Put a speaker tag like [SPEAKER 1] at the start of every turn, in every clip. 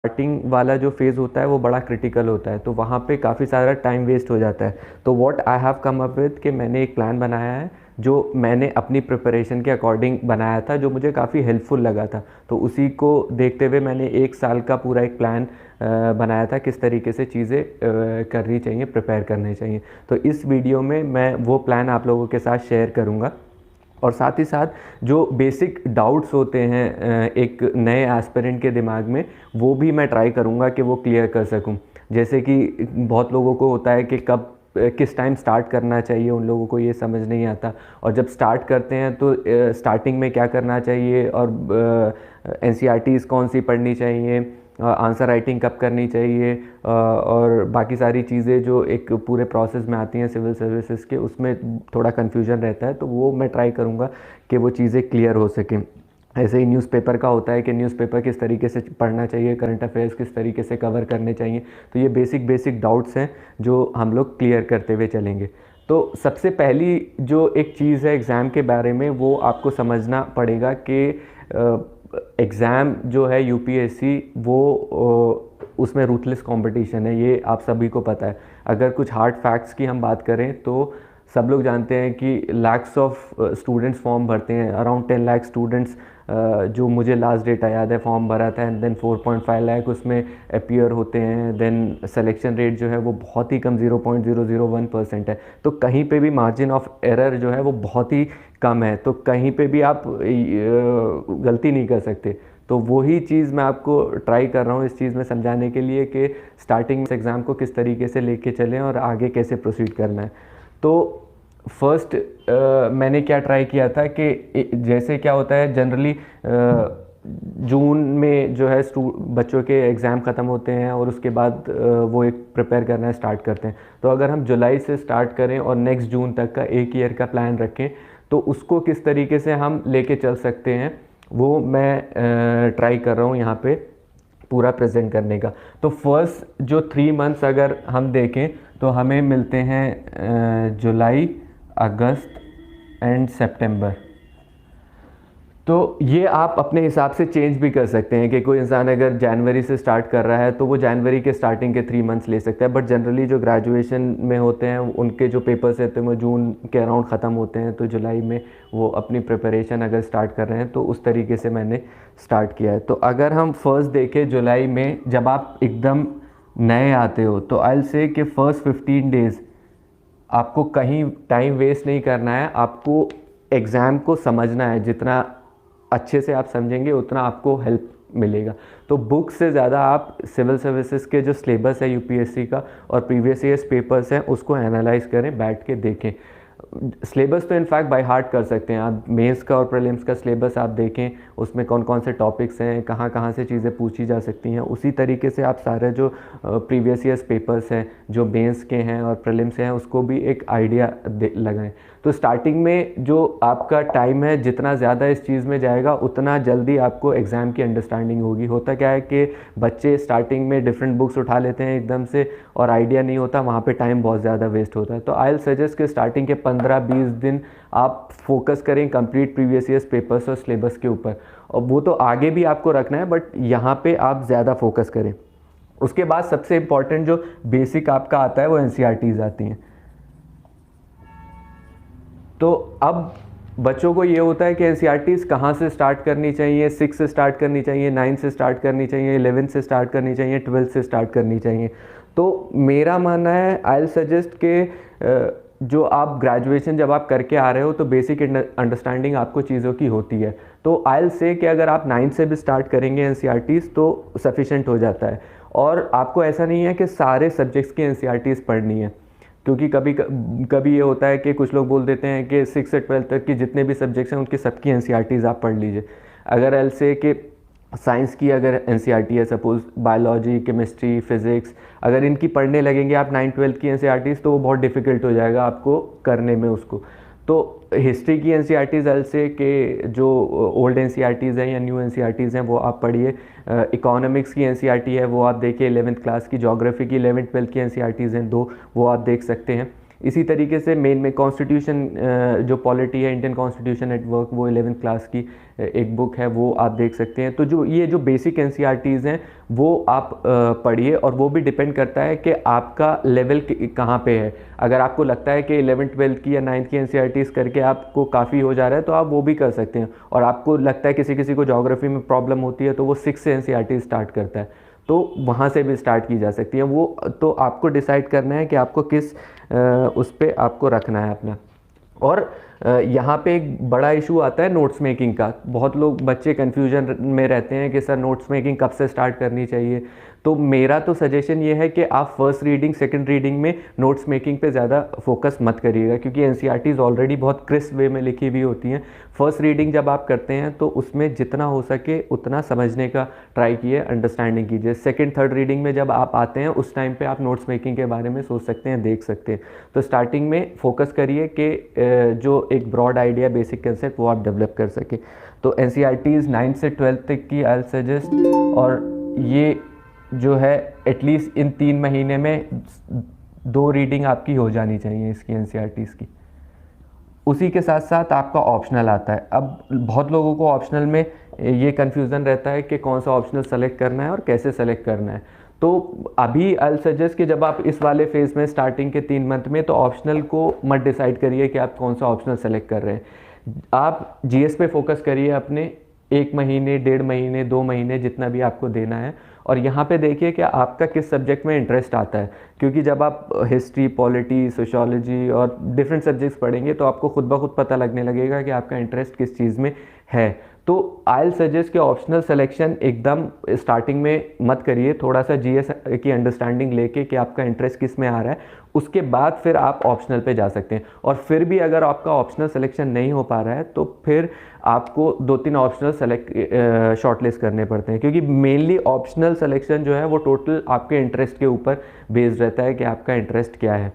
[SPEAKER 1] Starting वाला जो phase होता है वो बड़ा क्रिटिकल होता है, तो वहाँ पे काफ़ी सारा टाइम वेस्ट हो जाता है। तो what I have come up with कि मैंने एक प्लान बनाया है जो मैंने अपनी प्रिपरेशन के अकॉर्डिंग बनाया था, जो मुझे काफ़ी हेल्पफुल लगा था। तो उसी को देखते हुए मैंने 1 साल का पूरा एक प्लान बनाया था, किस तरीके से चीज़ें करनी चाहिए, प्रिपेयर करनी चाहिए। तो इस वीडियो में मैं वो प्लान आप लोगों के साथ शेयर करूँगा, और साथ ही साथ जो बेसिक डाउट्स होते हैं एक नए एस्पिरेंट के दिमाग में, वो भी मैं ट्राई करूँगा कि वो क्लियर कर सकूँ। जैसे कि बहुत लोगों को होता है कि कब किस टाइम स्टार्ट करना चाहिए, उन लोगों को ये समझ नहीं आता, और जब स्टार्ट करते हैं तो स्टार्टिंग में क्या करना चाहिए, और एनसीईआरटीज़ कौन सी पढ़नी चाहिए, आंसर राइटिंग कब करनी चाहिए, और बाकी सारी चीज़ें जो एक पूरे प्रोसेस में आती हैं सिविल सर्विसेज के, उसमें थोड़ा कन्फ्यूजन रहता है। तो वो मैं ट्राई करूँगा कि वो चीज़ें क्लियर हो सकें। ऐसे ही न्यूज़पेपर का होता है कि न्यूज़पेपर किस तरीके से पढ़ना चाहिए, करंट अफेयर्स किस तरीके से कवर करने चाहिए। तो ये बेसिक डाउट्स हैं जो हम लोग क्लियर करते हुए चलेंगे। तो सबसे पहली जो एक चीज़ है एग्ज़ाम के बारे में, वो आपको समझना पड़ेगा कि एग्ज़ाम जो है यूपीएससी वो उसमें रूथलेस कंपटीशन है, ये आप सभी को पता है। अगर कुछ हार्ड फैक्ट्स की हम बात करें तो सब लोग जानते हैं कि लैक्स ऑफ स्टूडेंट्स फॉर्म भरते हैं, अराउंड 10 लाख स्टूडेंट्स, जो मुझे लास्ट डेटा याद है फॉर्म भरा था, एंड देन 4.5 लाख उसमें अपीयर होते हैं। देन सिलेक्शन रेट जो है वो बहुत ही कम 0.001% है। तो कहीं पे भी मार्जिन ऑफ एरर जो है वो बहुत ही कम है, तो कहीं पे भी आप गलती नहीं कर सकते। तो वही चीज़ मैं आपको ट्राई कर रहा हूँ इस चीज़ में समझाने के लिए कि स्टार्टिंग एग्ज़ाम को किस तरीके से लेके चलें और आगे कैसे प्रोसीड करना है। तो फर्स्ट मैंने क्या ट्राई किया था कि जैसे क्या होता है जनरली जून में जो है बच्चों के एग्ज़ाम ख़त्म होते हैं, और उसके बाद वो एक प्रिपेयर करना स्टार्ट करते हैं। तो अगर हम जुलाई से स्टार्ट करें और नेक्स्ट जून तक का 1 ईयर का प्लान रखें, तो उसको किस तरीके से हम लेके चल सकते हैं, वो मैं ट्राई कर रहा हूँ यहाँ पे पूरा प्रेजेंट करने का। तो फर्स्ट जो 3 मंथ्स अगर हम देखें तो हमें मिलते हैं जुलाई, अगस्त एंड सितंबर। तो ये आप अपने हिसाब से चेंज भी कर सकते हैं कि कोई इंसान अगर जनवरी से स्टार्ट कर रहा है तो वो जनवरी के स्टार्टिंग के 3 मंथ्स ले सकता है, बट जनरली जो ग्रेजुएशन में होते हैं उनके जो पेपर्स रहते हैं वो जून के अराउंड ख़त्म होते हैं, तो जुलाई में वो अपनी प्रिपरेशन अगर स्टार्ट कर रहे हैं तो उस तरीके से मैंने स्टार्ट किया है। तो अगर हम फर्स्ट देखें जुलाई में, जब आप एकदम नए आते हो, तो आई विल से कि फ़र्स्ट 15 डेज़ आपको कहीं टाइम वेस्ट नहीं करना है, आपको एग्ज़ाम को समझना है। जितना अच्छे से आप समझेंगे उतना आपको हेल्प मिलेगा। तो बुक से ज़्यादा आप सिविल सर्विसेज के जो सिलेबस है यूपीएससी का और प्रीवियस ईयर्स पेपर्स हैं उसको एनालाइज करें, बैठ के देखें। सिलेबस तो इनफैक्ट बाय हार्ट कर सकते हैं आप। मेंस का और प्रीलिम्स का सिलेबस आप देखें, उसमें कौन कौन से टॉपिक्स हैं, कहाँ कहाँ से चीज़ें पूछी जा सकती हैं। उसी तरीके से आप सारे जो प्रीवियस ईयर्स पेपर्स हैं जो मेंस के हैं और प्रीलिम्स हैं उसको भी एक आइडिया लगाएं। तो स्टार्टिंग में जो आपका टाइम है जितना ज़्यादा इस चीज़ में जाएगा उतना जल्दी आपको एग्ज़ाम की अंडरस्टैंडिंग होगी। होता क्या है कि बच्चे स्टार्टिंग में डिफरेंट बुक्स उठा लेते हैं एकदम से और आइडिया नहीं होता, वहाँ पे टाइम बहुत ज़्यादा वेस्ट होता है। तो आई विल सजेस्ट कि स्टार्टिंग के 15-20 दिन आप फोकस करें कंप्लीट प्रीवियस ईयर्स पेपर्स और सिलेबस के ऊपर, और वो तो आगे भी आपको रखना है बट यहाँ पे आप ज़्यादा फोकस करें। उसके बाद सबसे इम्पॉर्टेंट जो बेसिक आपका आता है वो एनसीईआरटीज़ आती हैं। तो अब बच्चों को ये होता है कि एनसीईआरटीज़ कहाँ से स्टार्ट करनी चाहिए, 6 से स्टार्ट करनी चाहिए, 9 से स्टार्ट करनी चाहिए, 11 से स्टार्ट करनी चाहिए, 12 से स्टार्ट करनी चाहिए। तो मेरा मानना है आई विल सजेस्ट कि जो आप ग्रेजुएशन जब आप करके आ रहे हो तो बेसिक अंडरस्टैंडिंग आपको चीज़ों की होती है। तो आई विल से कि अगर आप 9 से भी स्टार्ट करेंगे एनसीईआरटीज़ तो सफिशेंट हो जाता है। और आपको ऐसा नहीं है कि सारे सब्जेक्ट्स की एनसीईआरटीज़ पढ़नी है, क्योंकि कभी कभी ये होता है कि कुछ लोग बोल देते हैं कि 6 से 12 तक की जितने भी सब्जेक्ट्स हैं उनकी सबकी एनसीईआरटीज़ आप पढ़ लीजिए। अगर एल से कि साइंस की अगर एनसीईआरटी है, सपोज बायोलॉजी, केमिस्ट्री, फिज़िक्स, अगर इनकी पढ़ने लगेंगे आप 9-12 की एनसीईआरटीज़ तो वो बहुत डिफ़िकल्ट हो जाएगा आपको करने में उसको। तो हिस्ट्री की एनसीईआरटीज़ एल से कि जो ओल्ड एनसीईआरटीज़ हैं या न्यू एनसीईआरटीज़ हैं वो आप पढ़िए। इकोनॉमिक्स की एनसीईआरटी है वो आप देखिए 11th क्लास की। ज्योग्राफी की 11th-12th की एनसीईआरटीज़ हैं 2, वो आप देख सकते हैं। इसी तरीके से मेन में कॉन्स्टिट्यूशन जो पॉलिटी है, इंडियन कॉन्स्टिट्यूशन एट वर्क, वो 11th क्लास की एक बुक है, वो आप देख सकते हैं। तो जो ये जो बेसिक एनसीईआरटीज़ हैं वो आप पढ़िए, और वो भी डिपेंड करता है कि आपका लेवल कहाँ पे है। अगर आपको लगता है कि 11th 12th की या 9th की एनसीईआरटीज़ करके आपको काफ़ी हो जा रहा है तो आप वो भी कर सकते हैं, और आपको लगता है किसी किसी को ज्योग्राफी में प्रॉब्लम होती है तो वो 6 से एनसीईआरटी स्टार्ट करता है, तो वहाँ से भी स्टार्ट की जा सकती है। वो तो आपको डिसाइड करना है कि आपको किस उस पर आपको रखना है अपना। और यहाँ पे एक बड़ा इशू आता है नोट्स मेकिंग का। बहुत लोग बच्चे कन्फ्यूजन में रहते हैं कि सर नोट्स मेकिंग कब से स्टार्ट करनी चाहिए। तो मेरा तो सजेशन ये है कि आप फर्स्ट रीडिंग सेकंड रीडिंग में नोट्स मेकिंग पे ज़्यादा फोकस मत करिएगा, क्योंकि एनसीईआरटीज़ ऑलरेडी बहुत क्रिस्प वे में लिखी हुई होती हैं। फर्स्ट रीडिंग जब आप करते हैं तो उसमें जितना हो सके उतना समझने का ट्राई कीजिए, अंडरस्टैंडिंग कीजिए। सेकंड थर्ड रीडिंग में जब आप आते हैं उस टाइम पे आप नोट्स मेकिंग के बारे में सोच सकते हैं, देख सकते हैं। तो स्टार्टिंग में फोकस करिए कि जो एक ब्रॉड आइडिया, बेसिक कंसेप्ट वो आप डेवलप कर सके। तो एनसीईआरटीज़ 9 से 12 तक की आई सजेस्ट, और ये जो है एटलीस्ट इन 3 महीने में 2 रीडिंग आपकी हो जानी चाहिए इसकी एनसीईआरटीज़ की। उसी के साथ साथ आपका ऑप्शनल आता है। अब बहुत लोगों को ऑप्शनल में ये कन्फ्यूज़न रहता है कि कौन सा ऑप्शनल सेलेक्ट करना है और कैसे सेलेक्ट करना है। तो अभी आई सजेस्ट कि जब आप इस वाले फेज़ में स्टार्टिंग के 3 मंथ में, तो ऑप्शनल को मत डिसाइड करिए कि आप कौन सा ऑप्शनल सेलेक्ट कर रहे हैं। आप जीएस पे फोकस करिए अपने 1 महीने, 1.5 महीने, 2 महीने, जितना भी आपको देना है। और यहाँ पे देखिए कि आपका किस सब्जेक्ट में इंटरेस्ट आता है, क्योंकि जब आप हिस्ट्री, पॉलिटी, सोशियोलॉजी और डिफरेंट सब्जेक्ट्स पढ़ेंगे तो आपको खुद ब खुद पता लगने लगेगा कि आपका इंटरेस्ट किस चीज़ में है। तो आई सजेस्ट कि ऑप्शनल सिलेक्शन एकदम स्टार्टिंग में मत करिए। थोड़ा सा जीएस की अंडरस्टैंडिंग लेके कि आपका इंटरेस्ट किस में आ रहा है, उसके बाद फिर आप ऑप्शनल पे जा सकते हैं। और फिर भी अगर आपका ऑप्शनल सिलेक्शन नहीं हो पा रहा है तो फिर आपको 2-3 ऑप्शनल सेलेक्ट शॉर्टलिस्ट करने पड़ते हैं, क्योंकि मेनली ऑप्शनल सिलेक्शन जो है वो टोटल आपके इंटरेस्ट के ऊपर बेस्ड रहता है कि आपका इंटरेस्ट क्या है।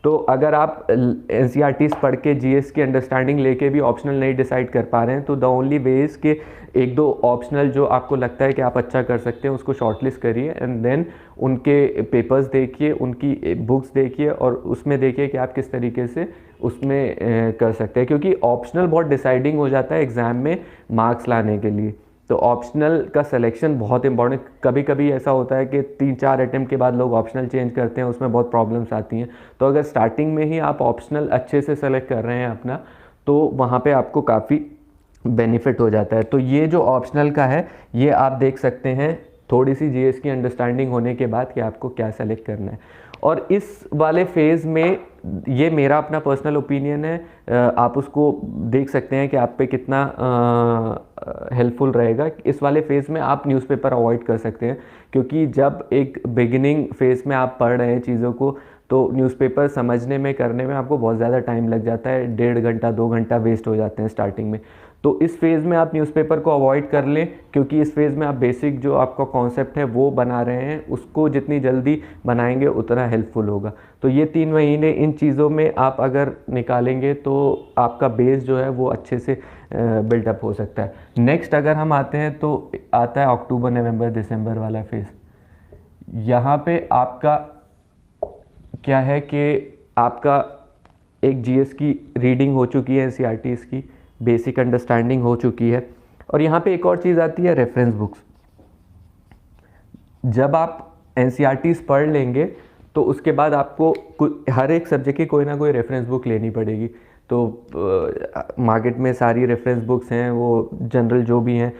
[SPEAKER 1] तो अगर आप एनसीईआरटीज़ पढ़ के जीएस की अंडरस्टैंडिंग लेके भी ऑप्शनल नहीं डिसाइड कर पा रहे हैं, तो द ओनली वे इज़ कि 1-2 ऑप्शनल जो आपको लगता है कि आप अच्छा कर सकते हैं उसको शॉर्टलिस्ट करिए, एंड देन उनके पेपर्स देखिए, उनकी बुक्स देखिए, और उसमें देखिए कि आप किस तरीके से उसमें कर सकते हैं। क्योंकि ऑप्शनल बहुत डिसाइडिंग हो जाता है एग्ज़ाम में मार्क्स लाने के लिए। तो ऑप्शनल का सिलेक्शन बहुत इंपॉर्टेंट। कभी कभी ऐसा होता है कि 3-4 अटैम्प्ट के बाद लोग ऑप्शनल चेंज करते हैं, उसमें बहुत प्रॉब्लम्स आती हैं। तो अगर स्टार्टिंग में ही आप ऑप्शनल अच्छे से सेलेक्ट कर रहे हैं अपना, तो वहाँ पे आपको काफ़ी बेनिफिट हो जाता है। तो ये जो ऑप्शनल का है ये आप देख सकते हैं थोड़ी सी जीएस की अंडरस्टैंडिंग होने के बाद कि आपको क्या सेलेक्ट करना है। और इस वाले फेज़ में ये मेरा अपना पर्सनल ओपिनियन है, आप उसको देख सकते हैं कि आप पे कितना हेल्पफुल रहेगा। इस वाले फेज़ में आप न्यूज़पेपर अवॉइड कर सकते हैं, क्योंकि जब एक बिगिनिंग फेज़ में आप पढ़ रहे हैं चीज़ों को, तो न्यूज़पेपर समझने में, करने में आपको बहुत ज़्यादा टाइम लग जाता है। 1.5 घंटा 2 घंटा वेस्ट हो जाते हैं स्टार्टिंग में। तो इस फेज़ में आप न्यूज़पेपर को अवॉइड कर लें, क्योंकि इस फेज़ में आप बेसिक जो आपका कॉन्सेप्ट है वो बना रहे हैं, उसको जितनी जल्दी बनाएंगे उतना हेल्पफुल होगा। तो ये 3 महीने इन चीज़ों में आप अगर निकालेंगे तो आपका बेस जो है वो अच्छे से बिल्डअप हो सकता है। नेक्स्ट अगर हम आते हैं तो आता है अक्टूबर, नवंबर, दिसंबर वाला फेज़। यहाँ पे आपका क्या है कि आपका एक जीएस की रीडिंग हो चुकी है, एनसीईआरटीज़ की बेसिक अंडरस्टैंडिंग हो चुकी है, और यहाँ पे एक और चीज़ आती है, रेफरेंस बुक्स। जब आप एनसीईआरटीज़ पढ़ लेंगे तो उसके बाद आपको हर एक सब्जेक्ट की कोई ना कोई रेफरेंस बुक लेनी पड़ेगी। तो मार्केट में सारी रेफरेंस बुक्स हैं, वो जनरल जो भी हैं,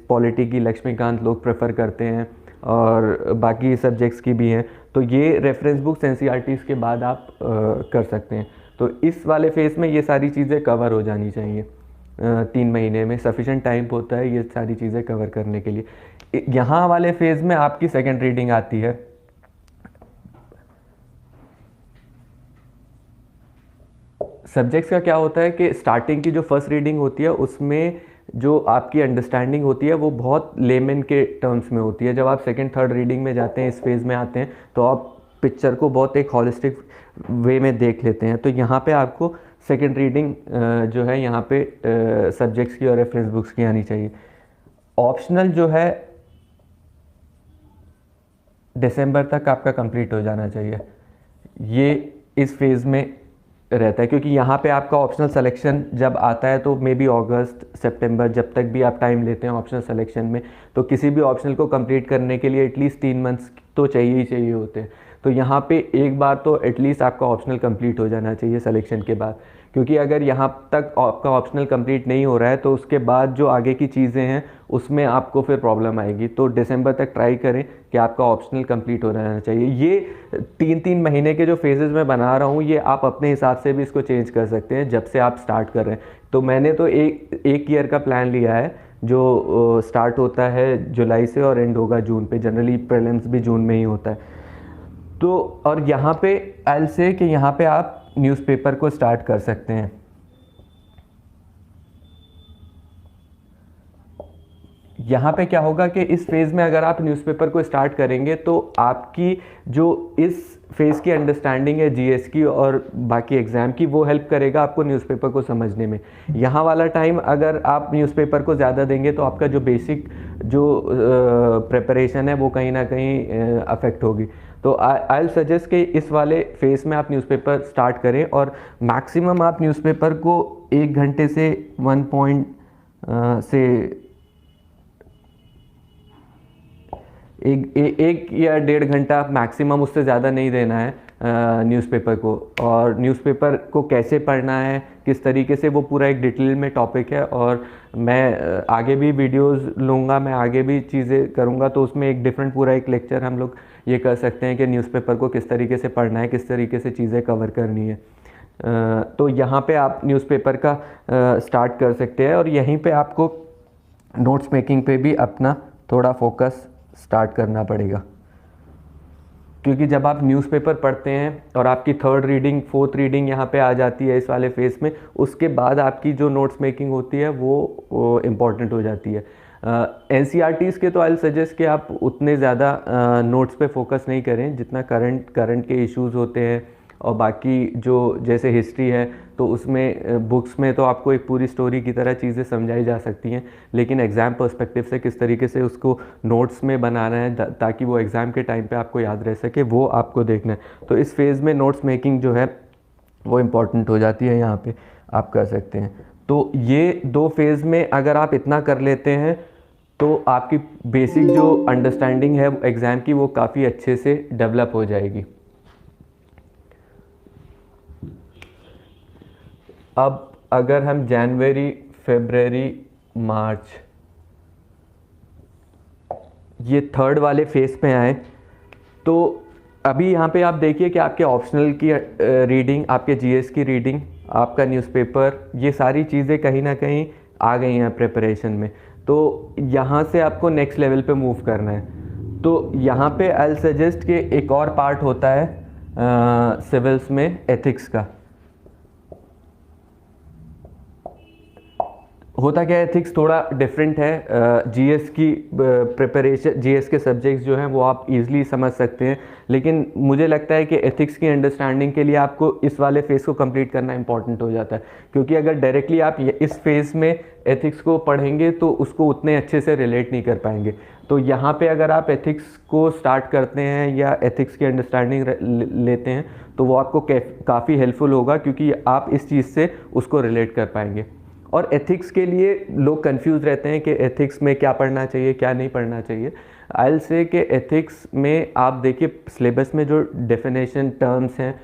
[SPEAKER 1] पॉलिटी की लक्ष्मीकांत लोग प्रेफर करते हैं, और बाकी सब्जेक्ट्स की भी हैं। तो ये रेफरेंस बुक्स एनसीईआरटीज़ के बाद आप कर सकते हैं। तो इस वाले फेज़ में ये सारी चीज़ें कवर हो जानी चाहिए। 3 महीने में सफिशेंट टाइम होता है ये सारी चीज़ें कवर करने के लिए। यहाँ वाले फेज़ में आपकी सेकेंड रीडिंग आती है। सब्जेक्ट्स का क्या होता है कि स्टार्टिंग की जो फर्स्ट रीडिंग होती है उसमें जो आपकी अंडरस्टैंडिंग होती है वो बहुत लेमन के टर्म्स में होती है। जब आप सेकेंड थर्ड रीडिंग में जाते हैं, इस फेज़ में आते हैं, तो आप पिक्चर को बहुत एक हॉलिस्टिक वे में देख लेते हैं। तो यहाँ पे आपको सेकेंड रीडिंग जो है यहाँ पे सब्जेक्ट्स की और रेफरेंस बुक्स की आनी चाहिए। ऑप्शनल जो है दिसंबर तक आपका कंप्लीट हो जाना चाहिए। ये इस फेज़ में रहता है, क्योंकि यहाँ पे आपका ऑप्शनल सिलेक्शन जब आता है तो मे बी अगस्त सितंबर, जब तक भी आप टाइम लेते हैं ऑप्शनल सिलेक्शन में, तो किसी भी ऑप्शनल को कंप्लीट करने के लिए एटलीस्ट 3 मंथ्स तो चाहिए ही चाहिए होते हैं। तो यहाँ पे एक बार तो एटलीस्ट आपका ऑप्शनल कंप्लीट हो जाना चाहिए सिलेक्शन के बाद, क्योंकि अगर यहाँ तक आपका ऑप्शनल कंप्लीट नहीं हो रहा है तो उसके बाद जो आगे की चीज़ें हैं उसमें आपको फिर प्रॉब्लम आएगी। तो दिसंबर तक ट्राई करें कि आपका ऑप्शनल कंप्लीट हो रहना चाहिए। ये 3-3 महीने के जो फेजेस मैं बना रहा हूँ, ये आप अपने हिसाब से भी इसको चेंज कर सकते हैं जब से आप स्टार्ट कर रहे हैं। तो मैंने तो एक ईयर का प्लान लिया है जो स्टार्ट होता है जुलाई से और एंड होगा जून पे। जनरली प्रीलिम्स भी जून में ही होता है। तो और यहाँ पे आई से कि यहाँ पे आप न्यूज़पेपर को स्टार्ट कर सकते हैं। यहाँ पे क्या होगा कि इस फेज़ में अगर आप न्यूज़पेपर को स्टार्ट करेंगे तो आपकी जो इस फेज़ की अंडरस्टैंडिंग है जीएस की और बाकी एग्ज़ाम की, वो हेल्प करेगा आपको न्यूज़पेपर को समझने में। यहाँ वाला टाइम अगर आप न्यूज़पेपर को ज़्यादा देंगे तो आपका जो बेसिक जो प्रिपरेशन है वो कहीं ना कहीं अफेक्ट होगी। तो आई सजेस्ट कि इस वाले फेज़ में आप न्यूज़पेपर स्टार्ट करें और मैक्सिमम आप न्यूज़पेपर को 1 घंटे से 1 या 1.5 घंटा मैक्सिमम, उससे ज़्यादा नहीं देना है न्यूज़पेपर को। और न्यूज़पेपर को कैसे पढ़ना है, किस तरीके से, वो पूरा एक डिटेल में टॉपिक है और मैं आगे भी वीडियोस लूँगा, मैं आगे भी चीज़ें करूँगा। तो उसमें एक डिफरेंट पूरा एक लेक्चर हम लोग ये कर सकते हैं कि न्यूज़पेपर को किस तरीके से पढ़ना है, किस तरीके से चीज़ें कवर करनी है। तो यहाँ पे आप न्यूज़पेपर का स्टार्ट कर सकते हैं और यहीं पे आपको नोट्स मेकिंग पे भी अपना थोड़ा फोकस स्टार्ट करना पड़ेगा, क्योंकि जब आप न्यूज़पेपर पढ़ते हैं और आपकी 3rd रीडिंग 4th रीडिंग यहाँ पे आ जाती है इस वाले फेज़ में, उसके बाद आपकी जो नोट्स मेकिंग होती है वो इम्पॉर्टेंट हो जाती है। NCERTs के तो आई सजेस्ट कि आप उतने ज़्यादा नोट्स पे फोकस नहीं करें जितना करंट के इश्यूज़ होते हैं। और बाकी जो जैसे हिस्ट्री है तो उसमें बुक्स में तो आपको एक पूरी स्टोरी की तरह चीज़ें समझाई जा सकती हैं, लेकिन एग्ज़ाम पर्सपेक्टिव से किस तरीके से उसको नोट्स में बनाना है ताकि वो एग्ज़ाम के टाइम पे आपको याद रह सके, वो आपको देखना है। तो इस फेज़ में नोट्स मेकिंग जो है वो इम्पॉर्टेंट हो जाती है, यहाँ पे आप कर सकते हैं। तो ये 2 फेज़ में अगर आप इतना कर लेते हैं तो आपकी बेसिक जो अंडरस्टैंडिंग है एग्ज़ाम की वो काफ़ी अच्छे से डेवलप हो जाएगी। अब अगर हम जनवरी, फरवरी, मार्च ये 3rd वाले फेज़ पे आए, तो अभी यहाँ पे आप देखिए कि आपके ऑप्शनल की रीडिंग, आपके जीएस की रीडिंग, आपका न्यूज़पेपर, ये सारी चीज़ें कहीं ना कहीं आ गई हैं प्रिपरेशन में। तो यहाँ से आपको नेक्स्ट लेवल पे मूव करना है। तो यहाँ पे आई सजेस्ट कि एक और पार्ट होता है सिविल्स में एथिक्स का। होता क्या है, एथिक्स थोड़ा डिफरेंट है। जीएस की प्रिपरेशन, जीएस के सब्जेक्ट्स जो हैं वो आप इजीली समझ सकते हैं, लेकिन मुझे लगता है कि एथिक्स की अंडरस्टैंडिंग के लिए आपको इस वाले फेज़ को कंप्लीट करना इंपॉर्टेंट हो जाता है, क्योंकि अगर डायरेक्टली आप इस फेज़ में एथिक्स को पढ़ेंगे तो उसको उतने अच्छे से रिलेट नहीं कर पाएंगे। तो यहाँ पे अगर आप एथिक्स को स्टार्ट करते हैं या एथिक्स की अंडरस्टैंडिंग लेते हैं तो वो आपको काफ़ी हेल्पफुल होगा, क्योंकि आप इस चीज़ से उसको रिलेट कर पाएंगे। और एथिक्स के लिए लोग कंफ्यूज रहते हैं कि एथिक्स में क्या पढ़ना चाहिए, क्या नहीं पढ़ना चाहिए। आई विल से कि एथिक्स में आप देखिए सिलेबस में जो डेफिनेशन टर्म्स हैं,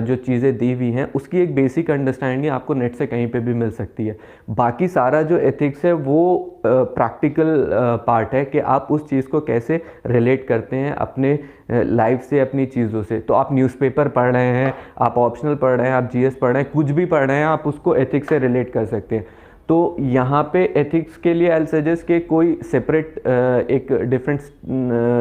[SPEAKER 1] जो चीज़ें दी हुई हैं, उसकी एक बेसिक अंडरस्टैंडिंग आपको नेट से कहीं पे भी मिल सकती है। बाकी सारा जो एथिक्स है वो प्रैक्टिकल पार्ट है कि आप उस चीज़ को कैसे रिलेट करते हैं अपने लाइफ से, अपनी चीज़ों से। तो आप न्यूज़पेपर पढ़ रहे हैं, आप ऑप्शनल पढ़ रहे हैं, आप जीएस पढ़ रहे हैं, कुछ भी पढ़ रहे हैं, आप उसको एथिक्स से रिलेट कर सकते हैं। तो यहाँ पे एथिक्स के लिए आई सजेस्ट कि कोई सेपरेट एक डिफरेंट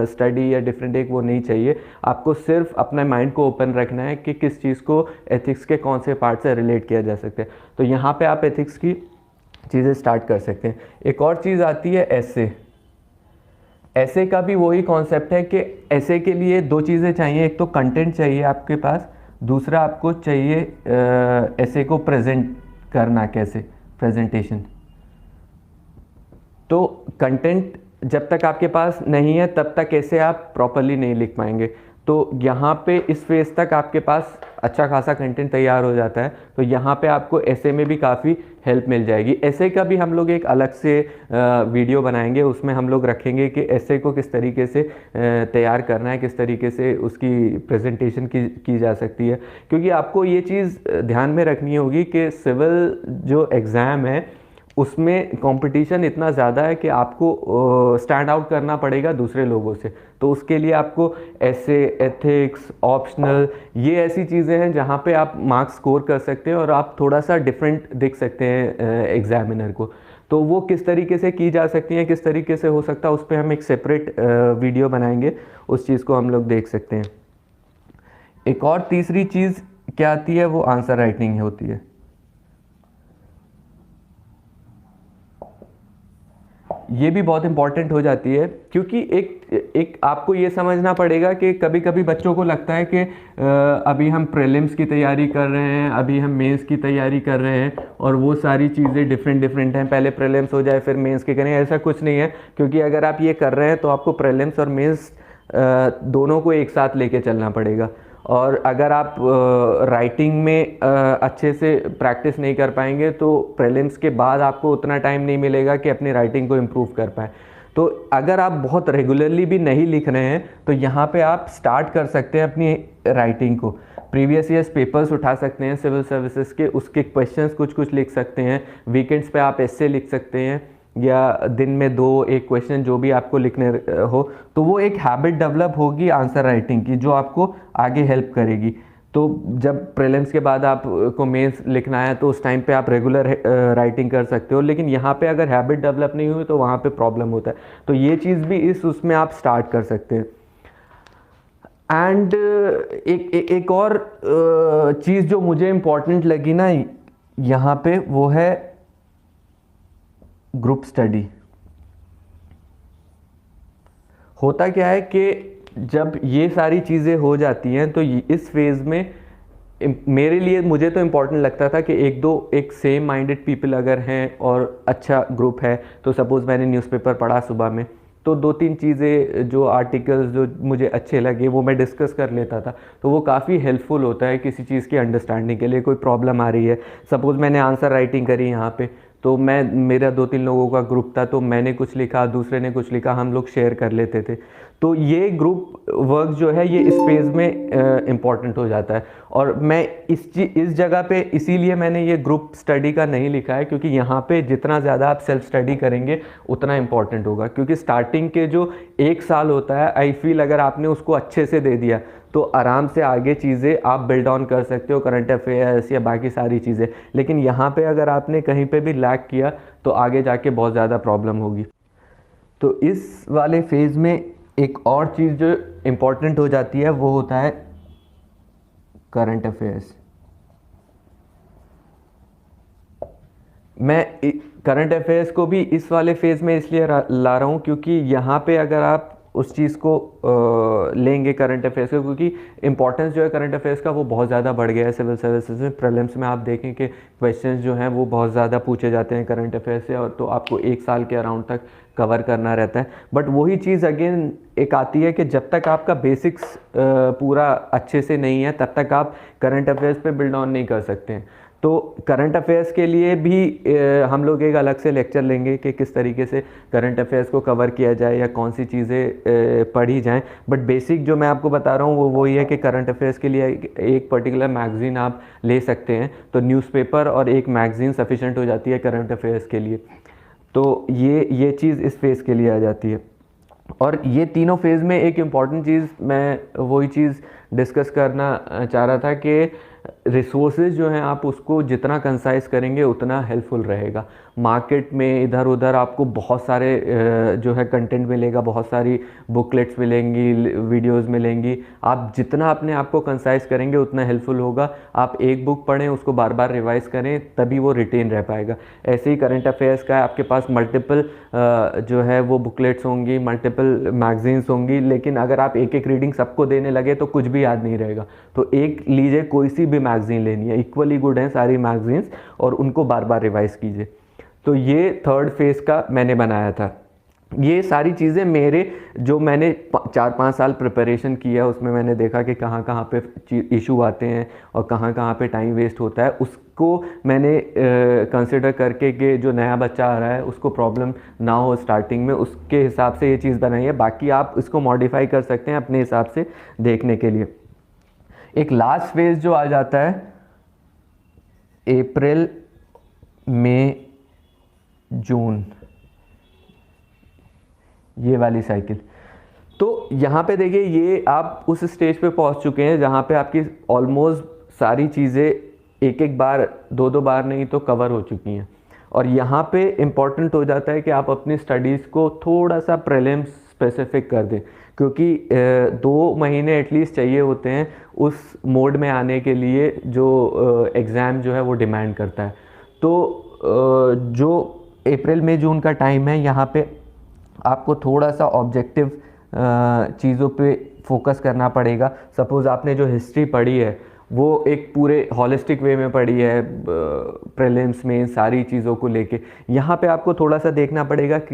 [SPEAKER 1] स्टडी या डिफरेंट एक वो नहीं चाहिए। आपको सिर्फ अपना माइंड को ओपन रखना है कि किस चीज़ को एथिक्स के कौन से पार्ट से रिलेट किया जा सकता है। तो यहाँ पे आप एथिक्स की चीज़ें स्टार्ट कर सकते हैं। एक और चीज़ आती है एसे। एसे का भी वही कॉन्सेप्ट है कि एसे के लिए 2 चीज़ें चाहिए, एक तो कंटेंट चाहिए आपके पास, दूसरा आपको चाहिए एसे को प्रेजेंट करना, कैसे प्रेजेंटेशन। तो कंटेंट जब तक आपके पास नहीं है तब तक ऐसे आप प्रॉपरली नहीं लिख पाएंगे। तो यहाँ पे इस फेज़ तक आपके पास अच्छा खासा कंटेंट तैयार हो जाता है। तो यहाँ पे आपको ऐसे में भी काफ़ी हेल्प मिल जाएगी। ऐसे का भी हम लोग एक अलग से वीडियो बनाएंगे, उसमें हम लोग रखेंगे कि ऐसे को किस तरीके से तैयार करना है, किस तरीके से उसकी प्रेजेंटेशन की जा सकती है। क्योंकि आपको ये चीज़ ध्यान में रखनी होगी कि सिविल जो एग्ज़ाम है उसमें कंपटीशन इतना ज़्यादा है कि आपको स्टैंड आउट करना पड़ेगा दूसरे लोगों से। तो उसके लिए आपको ऐसे, एथिक्स, ऑप्शनल, ये ऐसी चीज़ें हैं जहाँ पे आप मार्क्स स्कोर कर सकते हैं और आप थोड़ा सा डिफरेंट दिख सकते हैं एग्जामिनर को। तो वो किस तरीके से की जा सकती हैं, किस तरीके से हो सकता है, उस पर हम एक सेपरेट वीडियो बनाएंगे, उस चीज़ को हम लोग देख सकते हैं। एक और तीसरी चीज़ क्या आती है, वो आंसर राइटिंग होती है। ये भी बहुत इंपॉर्टेंट हो जाती है, क्योंकि एक आपको ये समझना पड़ेगा कि कभी कभी बच्चों को लगता है कि अभी हम प्रीलिम्स की तैयारी कर रहे हैं, अभी हम मेंस की तैयारी कर रहे हैं और वो सारी चीज़ें डिफरेंट हैं, पहले प्रीलिम्स हो जाए फिर मेंस के करें। ऐसा कुछ नहीं है, क्योंकि अगर आप ये कर रहे हैं तो आपको प्रीलिम्स और मेंस दोनों को एक साथ लेके चलना पड़ेगा। और अगर आप राइटिंग में अच्छे से प्रैक्टिस नहीं कर पाएंगे तो प्रीलिम्स के बाद आपको उतना टाइम नहीं मिलेगा कि अपनी राइटिंग को इम्प्रूव कर पाएँ। तो अगर आप बहुत रेगुलरली भी नहीं लिख रहे हैं तो यहाँ पे आप स्टार्ट कर सकते हैं अपनी राइटिंग को। प्रीवियस ईयर्स पेपर्स उठा सकते हैं सिविल सर्विसेज के, उसके क्वेश्चंस कुछ लिख सकते हैं। वीकेंड्स पे आप ऐसे लिख सकते हैं, या दिन में 2-1 क्वेश्चन जो भी आपको लिखने हो। तो वो एक हैबिट डेवलप होगी आंसर राइटिंग की, जो आपको आगे हेल्प करेगी। तो जब प्रीलिम्स के बाद आपको मेंस लिखना है तो उस टाइम पे आप रेगुलर राइटिंग कर सकते हो, लेकिन यहाँ पे अगर हैबिट डेवलप नहीं हुई तो वहाँ पे प्रॉब्लम होता है। तो ये चीज़ भी उसमें आप स्टार्ट कर सकते हैं। एंड एक और चीज़ जो मुझे इम्पोर्टेंट लगी ना यहाँ पे, वो है ग्रुप स्टडी। होता क्या है कि जब ये सारी चीज़ें हो जाती हैं तो इस फेज़ में मेरे लिए, मुझे तो इम्पॉर्टेंट लगता था कि एक सेम माइंडेड पीपल अगर हैं और अच्छा ग्रुप है, तो सपोज़ मैंने न्यूज़पेपर पढ़ा सुबह में, तो 2-3 चीज़ें जो आर्टिकल्स जो मुझे अच्छे लगे वो मैं डिस्कस कर लेता था। तो वो काफ़ी हेल्पफुल होता है किसी चीज़ की अंडरस्टैंडिंग के लिए। कोई प्रॉब्लम आ रही है, सपोज़ मैंने आंसर राइटिंग करी यहाँ पे, तो मेरा 2-3 लोगों का ग्रुप था, तो मैंने कुछ लिखा, दूसरे ने कुछ लिखा, हम लोग शेयर कर लेते थे। तो ये ग्रुप वर्क जो है ये इस फेज़ में इम्पॉर्टेंट हो जाता है। और मैं इस जगह पे इसीलिए मैंने ये ग्रुप स्टडी का नहीं लिखा है, क्योंकि यहाँ पे जितना ज़्यादा आप सेल्फ स्टडी करेंगे उतना इम्पॉर्टेंट होगा। क्योंकि स्टार्टिंग के जो 1 साल होता है, आई फील अगर आपने उसको अच्छे से दे दिया तो आराम से आगे चीज़ें आप बिल्ड ऑन कर सकते हो, करंट अफेयर्स या बाकी सारी चीज़ें। लेकिन यहाँ पे अगर आपने कहीं पे भी लैग किया तो आगे जाके बहुत ज़्यादा प्रॉब्लम होगी। तो इस वाले फेज़ में एक और चीज़ जो इम्पॉर्टेंट हो जाती है वो होता है करंट अफेयर्स। मैं करंट अफेयर्स को भी इस वाले फेज़ में इसलिए ला रहा हूँ क्योंकि यहाँ पे अगर आप उस चीज़ को लेंगे करंट अफेयर्स का, क्योंकि इंपॉर्टेंस जो है करंट अफेयर्स का वो बहुत ज़्यादा बढ़ गया है सिविल सर्विसेज में। प्रीलिम्स में आप देखें कि क्वेश्चंस जो हैं वो बहुत ज़्यादा पूछे जाते हैं करंट अफेयर्स से, और तो आपको 1 साल के अराउंड तक कवर करना रहता है। बट वही चीज़ अगेन एक आती है कि जब तक आपका बेसिक्स पूरा अच्छे से नहीं है तब तक आप करंट अफेयर्स पे बिल्ड ऑन नहीं कर सकते हैं। तो करंट अफेयर्स के लिए भी हम लोग एक अलग से लेक्चर लेंगे कि किस तरीके से करंट अफेयर्स को कवर किया जाए या कौन सी चीज़ें पढ़ी जाएं। बट बेसिक जो मैं आपको बता रहा हूँ वो वही है कि करंट अफेयर्स के लिए एक पर्टिकुलर मैगज़ीन आप ले सकते हैं। तो न्यूज़पेपर और एक मैगज़ीन सफिशेंट हो जाती है करंट अफेयर्स के लिए। तो ये चीज़ इस फेज़ के लिए आ जाती है। और ये तीनों फेज़ में एक इम्पॉर्टेंट चीज़ मैं वही चीज़ डिस्कस करना चाह रहा था कि रिसोर्सेज जो हैं आप उसको जितना कंसाइज करेंगे उतना हेल्पफुल रहेगा। मार्केट में इधर उधर आपको बहुत सारे जो है कंटेंट मिलेगा, बहुत सारी बुकलेट्स मिलेंगी, वीडियोस मिलेंगी। आप जितना अपने आप को कंसाइज करेंगे उतना हेल्पफुल होगा। आप एक बुक पढ़ें, उसको बार बार रिवाइज करें, तभी वो रिटेन रह पाएगा। ऐसे ही करंट अफेयर्स का है, आपके पास मल्टीपल जो है वो बुकलेट्स होंगी, मल्टीपल मैगजीन्स होंगी, लेकिन अगर आप एक एक रीडिंग सबको देने लगे तो कुछ भी याद नहीं रहेगा। तो एक लीजिए, कोई सी भी मैगजीन लेनी है, इक्वली गुड हैं सारी मैगजीन्स, और उनको बार बार रिवाइज कीजिए। तो ये 3rd फेज़ का मैंने बनाया था। ये सारी चीज़ें मेरे जो मैंने 4-5 साल प्रिपरेशन किया उसमें मैंने देखा कि कहाँ कहाँ पे इशू आते हैं और कहाँ कहाँ पे टाइम वेस्ट होता है, उसको मैंने कंसिडर करके कि जो नया बच्चा आ रहा है उसको प्रॉब्लम ना हो स्टार्टिंग में, उसके हिसाब से ये चीज़ बनाई है। बाकी आप इसको मॉडिफाई कर सकते हैं अपने हिसाब से देखने के लिए। एक लास्ट फेज़ जो आ जाता है अप्रैल मई जून, ये वाली साइकिल। तो यहाँ पे देखिए ये आप उस स्टेज पे पहुँच चुके हैं जहाँ पे आपकी ऑलमोस्ट सारी चीज़ें एक एक बार, दो दो बार नहीं तो कवर हो चुकी हैं। और यहाँ पे इम्पॉर्टेंट हो जाता है कि आप अपनी स्टडीज़ को थोड़ा सा प्रीलिम्स स्पेसिफिक कर दें, क्योंकि 2 महीने एटलीस्ट चाहिए होते हैं उस मोड में आने के लिए जो एग्ज़ाम जो है वो डिमांड करता है। तो जो अप्रैल मई जून का टाइम है, यहाँ पे आपको थोड़ा सा ऑब्जेक्टिव चीज़ों पे फोकस करना पड़ेगा। सपोज़ आपने जो हिस्ट्री पढ़ी है वो एक पूरे हॉलिस्टिक वे में पढ़ी है, प्रीलिम्स में सारी चीज़ों को लेके, यहाँ पे आपको थोड़ा सा देखना पड़ेगा कि